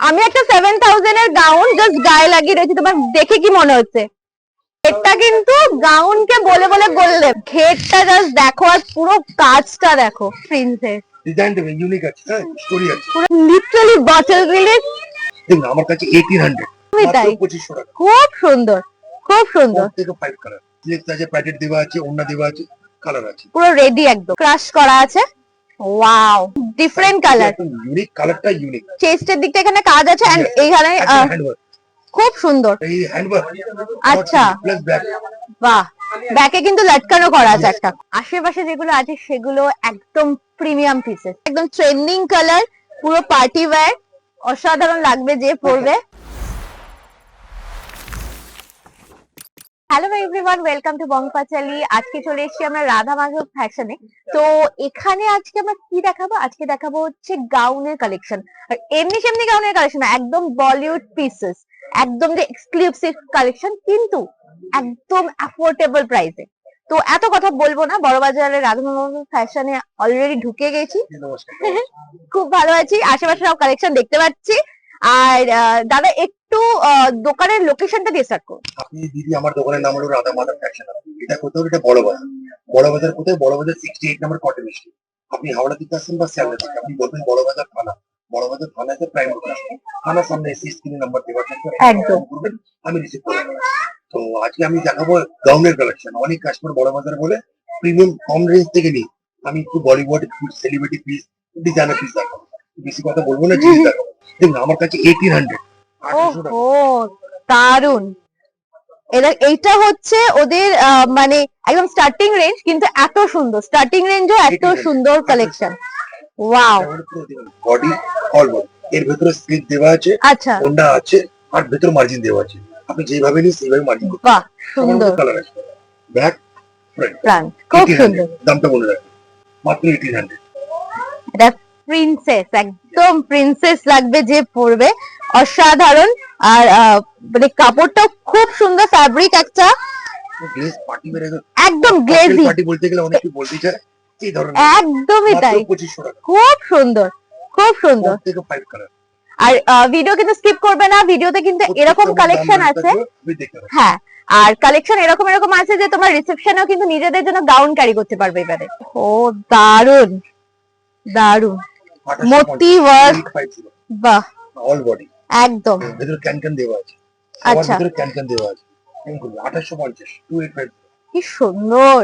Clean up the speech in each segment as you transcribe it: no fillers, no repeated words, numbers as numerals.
আমি একটা 7000 এর গাউন জাস্ট গায়ে লাগিয়ে রয়েছি, তোমার দেখে কি মনে হচ্ছে? এটা কিন্তু গাউনকে বলে বলে গললে, ঘেরটা জাস্ট দেখো আর পুরো কাজটা দেখো, প্রিন্সেস ডিজাইনটা ইউনিক আছে, হ্যাঁ স্টোরি আছে। পুরো লিটারালি বটল রিলিজ। দেখুন আমার কাছে 1800 মাত্র 2500 টাকা। খুব সুন্দর, খুব সুন্দর। থেকে 5 কালার স্লিভস আছে, প্যাকেট দেওয়া আছে, ওড়না দেওয়া আছে, কালার আছে, পুরো রেডি একদম ক্রাশ করা আছে। ওয়াও, ডিফারেন্ট কালার, ইউনিক কালারটা ইউনিক। চেস্টের দিকটা এখানে কাজ আছে এন্ড এইখানে খুব সুন্দর। এই হ্যান্ডওয়ার্ক আচ্ছা, প্লাস ব্যাক। বাহ, ব্যাকে কিন্তু লটকানো করা আছে একটা। আশেপাশে যেগুলো আছে সেগুলো একদম প্রিমিয়াম পিসেস, একদম ট্রেন্ডিং কালার, পুরো পার্টি ওয়্যার, অসাধারণ লাগবে যে পরবে। হ্যালো এভরিওয়ান, ওয়েলকাম টু বং পাঁচালী। আজকে চলে এসেছি আমরা রাধা মাধব ফ্যাশনে। তো এখানে আজকে আমরা কি দেখাবো? আজকে দেখাবো হচ্ছে গাউনের কালেকশন। আর এমনি সেমনি গাউনের কালেকশন, একদম বলিউড পিসেস, একদম যে এক্সক্লুসিভ কালেকশন, কিন্তু একদম অ্যাফোর্ডেবল প্রাইসে। তো এত কথা বলবো না, বড়বাজারের রাধা মাধব ফ্যাশনে অলরেডি ঢুকে গেছি। খুব ভালো আছি, আশেপাশে সব কালেকশন দেখতে পাচ্ছি। আর দাদা একটু দোকানের লোকেশনটা দিয়ে স্টার্ট করুন। আপনি দিদি, আমার দোকানের নাম হলো রাধা মাধব ফ্যাশন। এটা কোথাও, এটা বড় বাজার। বড় বাজার কোথায়? বড় বাজার 68 নম্বর কটন স্ট্রিট। আপনি হাওড়া থেকে আসছেন বা শিয়ালদা থেকে, আপনি বলবেন বড় বাজার থানা। বড় বাজার থানাতে প্রাইম রোড আছে, থানার সামনে এসে স্ক্রিনে নাম্বার দেওয়া থাকবে, একদম করবেন, আমি রিসিভ করে নেব। তো আজকে আমি দেখাবো গাউনের কালেকশন। অনেক কাস্টমার বড় বাজার বলে প্রিমিয়াম কম রেঞ্জ থেকে নিই, আমি একটু Bollywood celebrity piece, designer piece দেখাবো। বেশি কথা বলবো না, জিনিস দেখাবো। দেখুন আমার কাছে 1800 ও দারুন। এইটা হচ্ছে ওদের মানে একদম স্টার্টিং রেঞ্জ, কিন্তু এত সুন্দর স্টার্টিং রেঞ্জও এত সুন্দর collection. Wow, body all body, এর ভিতরে স্লিপ দেওয়া আছে, আচ্ছা, ওন্ডা আছে, আর ভিতরে মার্জিন দেওয়া আছে। আপনি যেভাবে নিন সেইভাবে মার্জিন করতে বাহ সুন্দর। কালার আছে, ব্যাক ফ্রন্ট খুব সুন্দর। দামটা বলে রাখবেন, মাত্র 1800। এটা প্রিন্সেস, একদম প্রিন্সেস লাগবে যে পরবে, অসাধারণ। আর মানে কাপড়টাও খুব সুন্দর, ফ্যাব্রিক একটা গ্লেজ পার্টি বের একদম গ্লেজি, পার্টি বলতে গেলে অনেকে বলতে চায় এই ধরনের, একদমই তাই। 2500 টাকা, খুব সুন্দর, খুব সুন্দর। থেকে 5 কালার। আর ভিডিও কিন্তু স্কিপ করবে না, ভিডিওতে কিন্তু এরকম কালেকশন আছে। হ্যাঁ, আর কালেকশন এরকম এরকম আছে যে তোমার রিসেপশনেও কিন্তু নিজেদের জন্য গাউন ক্যারি করতে পারবে এবারে। ও দারুন দারুন, মোতি ওয়ার্ক, বাহ অল বডি একদম। ভিতরে ক্যানক্যান দেওয়া আছে, আচ্ছা, ভিতরে ক্যানক্যান দেওয়া আছে। 2850 2850। কি সুন্দর,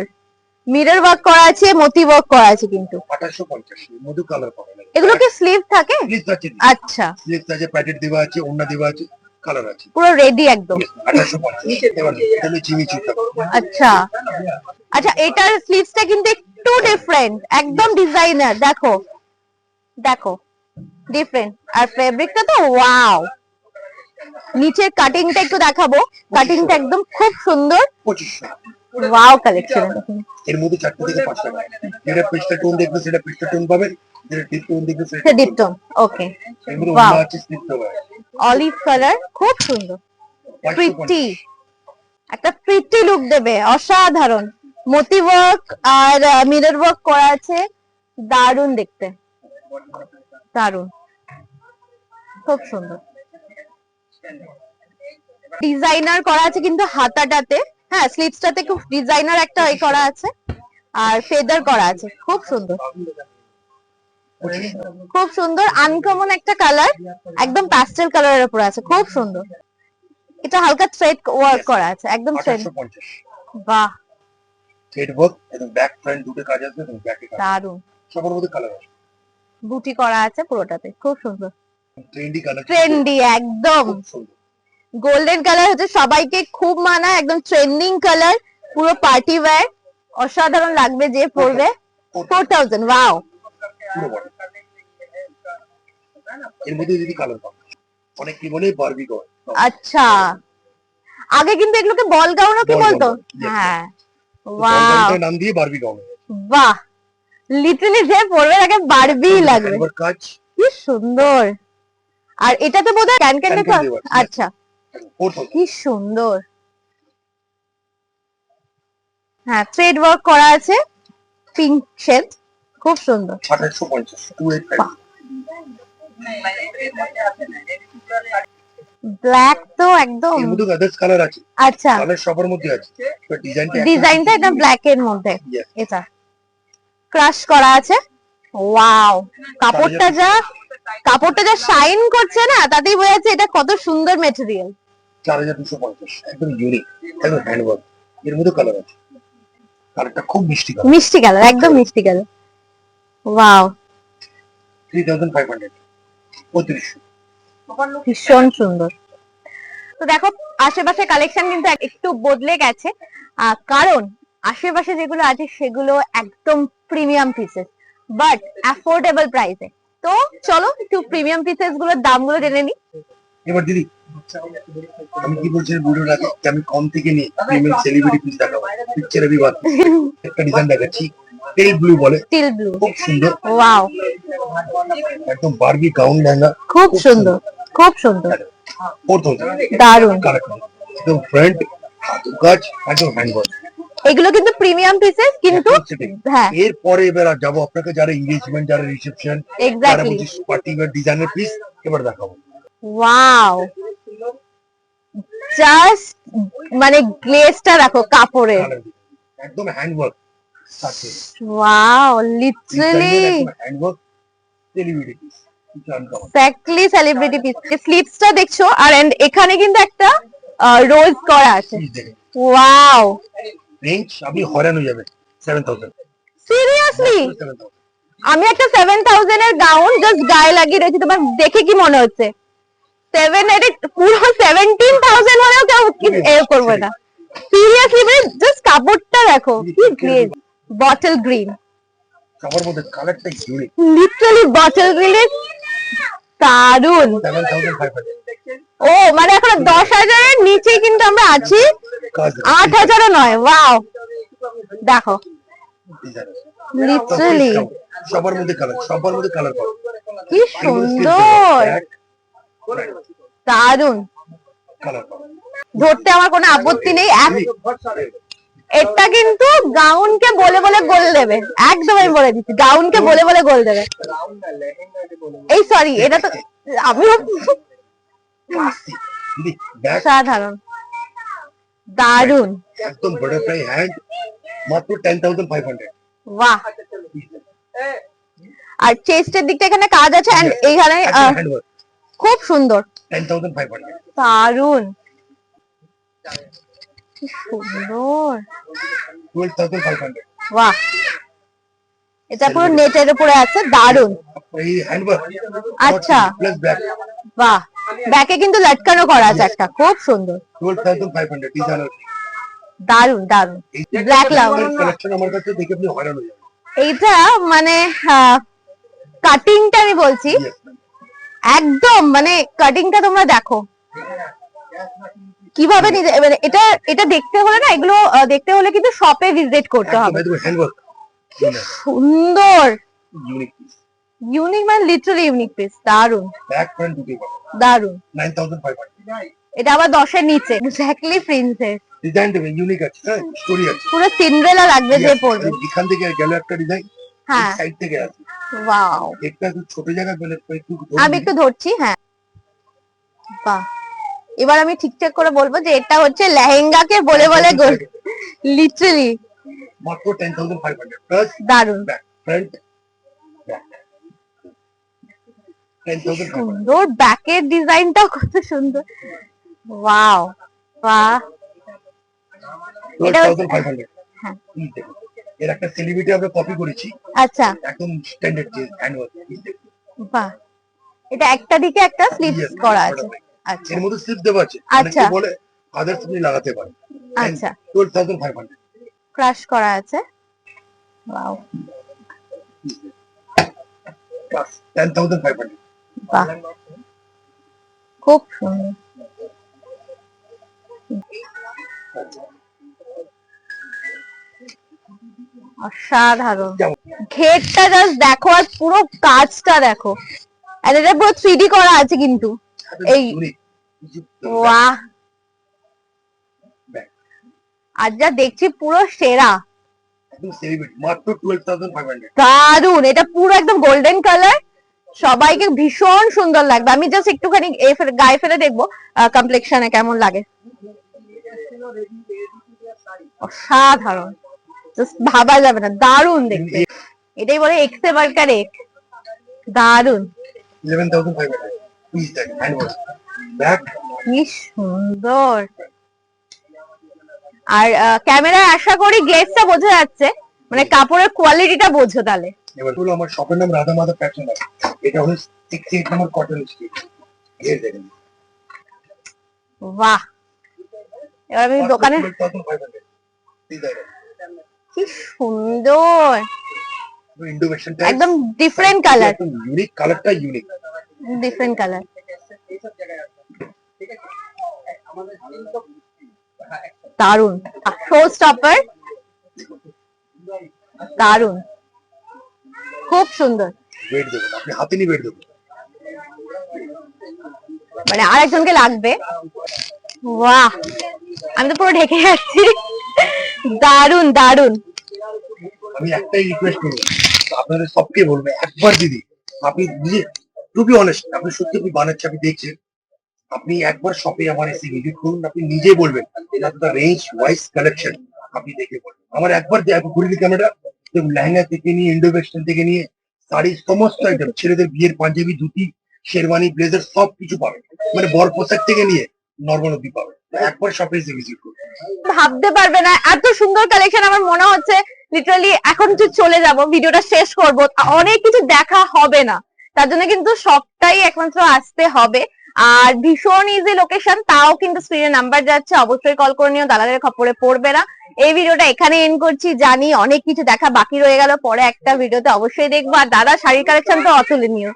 মিরর ওয়ার্ক করা আছে, মোতি ওয়ার্ক করা আছে, কিন্তু 2850 মধু কালার পাবেন। এগুলো কি স্লিভ থাকে? স্লিভস আছে, আচ্ছা, স্লিভস আছে, প্যাকেট দেওয়া আছে, ওড়না দেওয়া আছে, কালার আছে, পুরো রেডি একদম। 2850। এবার এখানে চিমিচু থাকবে। আচ্ছা আচ্ছা, এটার স্লিভসটা কিন্তু একটু ডিফারেন্ট, একদম ডিজাইনার, দেখো দেখো ডিফারেন্ট। আর ফেব্রিকটা তো ওয়াও। নিচের কাটিংটা একটু দেখাবো, কাটিংটা একদম খুব সুন্দর। 2500। Wow collection. এর মধ্যে 4 থেকে 5 টাকা, যেটা পেস্টা টোন দেখবে সেটা পেস্টা টোন পাবেন, যেটা ডিপ টোন দেখবে সেটা ডিপ টোন। ওকে, এর মধ্যে ওয়াও, ওড়না আছে, স্লিপ দেওয়া আছে, অলিভ কালার, খুব সুন্দর, প্রিটি, একটা প্রিটি লুক দেবে, অসাধারণ। মোতি ওয়ার্ক আর মিরর ওয়ার্ক করা আছে, দারুন দেখতে, দারুন, খুব সুন্দর। ডিজাইনার করা আছে কিন্তু হাতাটাতে, হ্যাঁ স্লিভসটাতে খুব ডিজাইনার একটা এই করা আছে, আর ফেদার করা আছে, খুব সুন্দর, খুব সুন্দর। আনকমন একটা কালার, একদম প্যাস্টেল কালারের উপর আছে, খুব সুন্দর। এটা হালকা থ্রেড ওয়ার্ক করা আছে, একদম থ্রেড। 2850। বাহ থ্রেড ওয়ার্ক এবং ব্যাক ফ্রন্ট দুটো কাজ আছে, এবং ব্যাকে কাজ দারুন। সবার মধ্যে কালার আছে, বুটি করা আছে পুরোটাতে, খুব সুন্দর, ট্রেন্ডি কালার, ট্রেন্ডি একদম। গোল্ডেন কালার হচ্ছে সবাইকে খুব মানায়, একদম ট্রেন্ডিং কালার, পুরো পার্টি ওয়্যার, অসাধারণ লাগবে যে পরবে। 4000। ওয়াও, পুরো বডি। এর মধ্যে যদি কালার পাবেন, অনেক কি বলে বারবি গাউন। আচ্ছা, আগে কিন্তু এগুলোকে বল গাউনও কি বলতো? হ্যাঁ, ওয়াও, নাম দিয়ে বারবি গাউন। বাহ, লিটারালি যে পরবে তাকে বারবি লাগবে, এবার কাজ কি সুন্দর। আর এটাতে বোধহয় ক্যানক্যান দেওয়া। আচ্ছা, কি সুন্দর। হ্যাঁ, থ্রেড ওয়ার্ক করা আছে, পিঙ্ক শেড, খুব সুন্দর। 2850 285। ব্ল্যাক তো একদম। এর মধ্যে আদার্স কালার আছে, আচ্ছা, কালার সবার মধ্যে আছে, বাট ডিজাইনটা এটা ব্ল্যাক এর মধ্যে। Yes. এটা ক্রাশ করা আছে। ওয়াও, কাপড়টা যা শাইন করছে না, তাতেই বোঝা যাচ্ছে এটা কত সুন্দর মেটেরিয়াল। 4250, একদম ইউনিক, একদম হ্যান্ডওয়ার্ক। এর মধ্যে কালার আছে, কালারটা খুব মিষ্টি কালার। মিষ্টি কালার, একদম মিষ্টি কালার। ওয়াও, 3500, 3500। ভীষণ সুন্দর। তো দেখো, আশেপাশে কালেকশন কিন্তু একটু বদলে গেছে, কারণ আশেপাশে যেগুলো আছে সেগুলো একদম প্রিমিয়াম পিসেস, বাট অ্যাফোর্ডেবল প্রাইসে। তো চলো একটু প্রিমিয়াম পিসেস গুলোর দামগুলো জেনে নিই। এবার দিদি, আমি কি বলছি ভিডিওর আগে, যে আমি কম থেকে নিয়ে প্রিমিয়াম সেলিব্রিটি পিস দেখাবো। পিকচার আমি বাদ একটা ডিজাইন দেখাচ্ছি, টেল ব্লু বলে, স্টিল ব্লু। খুব সুন্দর, ওয়াও, একদম বারবি গাউন লেহেঙ্গা, খুব সুন্দর, খুব সুন্দর, 4000 দারুন। কালার, একদম ফ্রন্ট হাতের কাজ, একদম হ্যান্ডওয়ার্ক। এগুলো কিন্তু প্রিমিয়াম পিসেস, কিন্তু হ্যাঁ এরপরে এবার যাবো আপনাকে যারা এঙ্গেজমেন্ট, যারা রিসেপশন, যারা এক্স্যাক্টলি। বলছি পার্টি ওয়্যার ডিজাইনের পিস এবার দেখাবো। ওয়াও, জাস্ট মানে গ্লেজটা দেখো কাপড়ের। Colour দিকে। একদম হ্যান্ডওয়ার্ক আছে, wow, literally handwork celebrity piece, কিছু আনকমন। Exactly celebrity piece. স্লিভসটা দেখছো, আর এখানে কিন্তু একটা রোজ করা আছে। ওয়াও, রেঞ্জ আপনি হয়রান হয়ে যাবেন। 7000, সিরিয়াসলি 7000। আমি একটা 7000 এর গাউন জাস্ট গায়ে লাগিয়ে রয়েছি, তোমার দেখে কি মনে হচ্ছে 7 এর পুরো 17000 হলেও কেউ এ করবে না। সিরিয়াসলি, মানে জাস্ট কাপড়টা দেখো কি গ্লেজ, বটল গ্রিন, সবার মধ্যে কালারটা ইউনিক। লিটারালি বটল গ্রিনের, দারুন। 7500 ও মানে এখন 10,000 এর নিচে কিন্তু আমরা আছি, কাজ 8,000 ও নয়। ওয়াও, দেখো ডিজাইন, লিটারালি সবার মধ্যে কালার, সবার মধ্যে কালার পাবো। কি সুন্দর, দারুন। কালার পাবো, ধরতে আমার কোনো আপত্তি নেই। এটা কিন্তু গাউনকে বলে বলে গোল দেবে, একদম আমি বলে দিচ্ছি, গাউনকে বলে বলে গোল দেবে। এই সরি, এটা তো আমি দিদি ব্যাক সাধারণ, দারুন। একদম বাটারফ্লাই হ্যান্ড, মাত্র 10500। বাহ, আর চেস্টের দিকটা এখানে কাজ আছে, এন্ড এইখানে হ্যান্ডওয়ার্ক, খুব সুন্দর, 10500। দারুন, কি সুন্দর। 12500। বাহ, এটা পুরো নেটের উপরে আছে, দারুন। এই হ্যান্ডওয়ার্ক, আচ্ছা, প্লাস ব্যাক, বাহ, ব্যাকে কিন্তু লটকানো করা আছে একটা, খুব সুন্দর, 12500 ডিজাইনার। দারুন দারুন। ব্ল্যাক লাউন, কালেকশন আমার কাছে দেখে আপনি হয়রান হয়ে যাবেন। এইটা মানে কাটিংটা আমি বলছি, Yes, একদম মানে কাটিংটা তোমরা দেখো কিভাবে নিজে, মানে এটা এটা দেখতে হলে না, এগুলো দেখতে হলে কিন্তু শপে ভিজিট করতে হবে। একদম হ্যান্ডওয়ার্ক, সুন্দর, ইউনিক পিস, ইউনিক মানে লিটারালি ইউনিক পিস, দারুন ব্যাক ফ্রন্ট দুটোই পাবেন। দারুন। 9500। এটা আবার 10 এর নিচে, এক্স্যাক্টলি প্রিন্সেস, ডিজাইন দেবে ইউনিক আছে, হ্যাঁ স্টোরি আছে। পুরো সিন্ড্রেলা লাগবে যে Yes, পরবে। এখান থেকে গেল একটা ডিজাইন, হ্যাঁ, সাইড থেকে আছে, ওয়াও, একটা একটু ছোট জায়গা গেলে একটু আমি একটু ধরছি, হ্যাঁ, বাহ। এবার আমি ঠিকঠাক করে বলবো যে এটা হচ্ছে লেহেঙ্গাকে বলে বলে গোল, লিটারালি মাত্র 10500 প্লাস দারুন, ব্যাক ফ্রন্ট ব্যাক 10500। সুন্দর। ব্যাকের ডিজাইনটাও কত সুন্দর, ওয়াও, বাহ। এটা 12500। হ্যাঁ, এর একটা সেলিব্রিটি আমরা কপি করেছি, আচ্ছা, একদম স্ট্যান্ডার্ড চেঞ্জ হ্যান্ডওয়ার্ক। বাহ। এটা একটা দিকে একটা স্লিপস করা আছে, আচ্ছা এর মধ্যে স্লিপ দেওয়া আছে, আচ্ছা। অনেকে বলে আদার্স আপনি লাগাতে পারেন। আচ্ছা, 12500 ক্রাশ করা আছে, ওয়াও, প্লাস 10500। বাহ, খুব সুন্দর। অসাধারণ, ঘেরটা জাস্ট দেখো, আর পুরো কাজটা দেখো, আর এটা পুরো 3D করা আছে কিন্তু, এই ওয়াহ। আর যা দেখছি পুরো সেরা, একদম সেলিব্রিটি, মাত্র 12500। দারুন। এটা পুরো একদম গোল্ডেন কালার, সবাইকে ভীষণ সুন্দর লাগবে। আমি জাস্ট একটুখানি গায়ে ফেলে দেখবো কমপ্লেক্সনে কেমন লাগে। অসাধারণ, জাস্ট ভাবা যাবে না, দারুণ দেখতে। এটাই বলে এক্সে বার্কার এক, দারুণ। 11,500 পিস দেখেন, হ্যান্ড ওয়াশ ব্যাগ। কি সুন্দর। আর ক্যামেরায় আশা করি গ্লেজটা বোঝা যাচ্ছে, মানে কাপড়ের কোয়ালিটিটা বোঝো তাহলে। এবার হলো আমার শপের নাম রাধা মাধব ফ্যাশন। এটা হলো 68 নম্বর কটন স্ট্রিট। এই দেখেন, বাহ। এবার আমি দোকানে, 12,500 ডিজাইনার, কি সুন্দর, ইন্ডো ওয়েস্টার্ন একদম ডিফারেন্ট কালার, ইউনিক, কালারটা ইউনিক, ডিফারেন্ট কালার। দারুন, শো স্টপার, দারুন, খুব সুন্দর। ওয়েট দেবেন আপনি, হাতে নিয়ে ওয়েট দেবেন, মানে আরেকজনকে লাগবে। বাহ, আমি তো পুরো ঢেকে যাচ্ছি। দারুন দারুন। আমি একটাই রিকোয়েস্ট করবো আপনাদের সবকে বলবো, একবার দিদি আপনি নিজে, টু বি অনেস্ট, আপনি সত্যি আপনি বানাচ্ছেন, আপনি দেখছেন, আপনি একবার শপে আমার এসে ভিজিট করুন, আপনি নিজে বলবেন যতটা রেঞ্জ ওয়াইজ কালেকশন আপনি দেখে বলবেন। আমার একবার ঘুরিয়ে ক্যামেরা দেখুন, লেহেঙ্গা থেকে নিয়ে ইন্ডো ওয়েস্টার্ন থেকে নিয়ে শাড়ি, সমস্ত আইটেম, ছেলেদের বিয়ের পাঞ্জাবি, ধুতি, শেরওয়ানি, ব্লেজার সব কিছু পাবেন, মানে বর পোশাক থেকে নিয়ে নর্মাল অব্দি পাবেন। তো একবার শপে এসে ভিজিট করুন। ভাবতে পারবে না এত সুন্দর কালেকশন। আমার মনে হচ্ছে লিটারালি এখন তো চলে যাব, ভিডিওটা শেষ করব, অনেক কিছু দেখা হবে না, তার জন্য কিন্তু সবটাই একমাত্র আসতে হবে। আর ভীষণ ইজি লোকেশন, তাও কিন্তু স্ক্রিনে নাম্বার যাচ্ছে, অবশ্যই কল করে নিও, দালালের খপ্পরে পড়বে না। এই ভিডিওটা এখানে এন্ড করছি, জানি অনেক কিছু দেখা বাকি রয়ে গেল, পরে একটা ভিডিওতে অবশ্যই দেখবো। আর দাদা শাড়ির কালেকশন তো অতুলনীয়।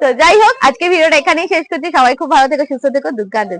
তো যাই হোক, আজকে ভিডিওটা এখানেই শেষ করছি। সবাই খুব ভালো থেকো, সুস্থ থেকো, দুর্গা দুর্গা।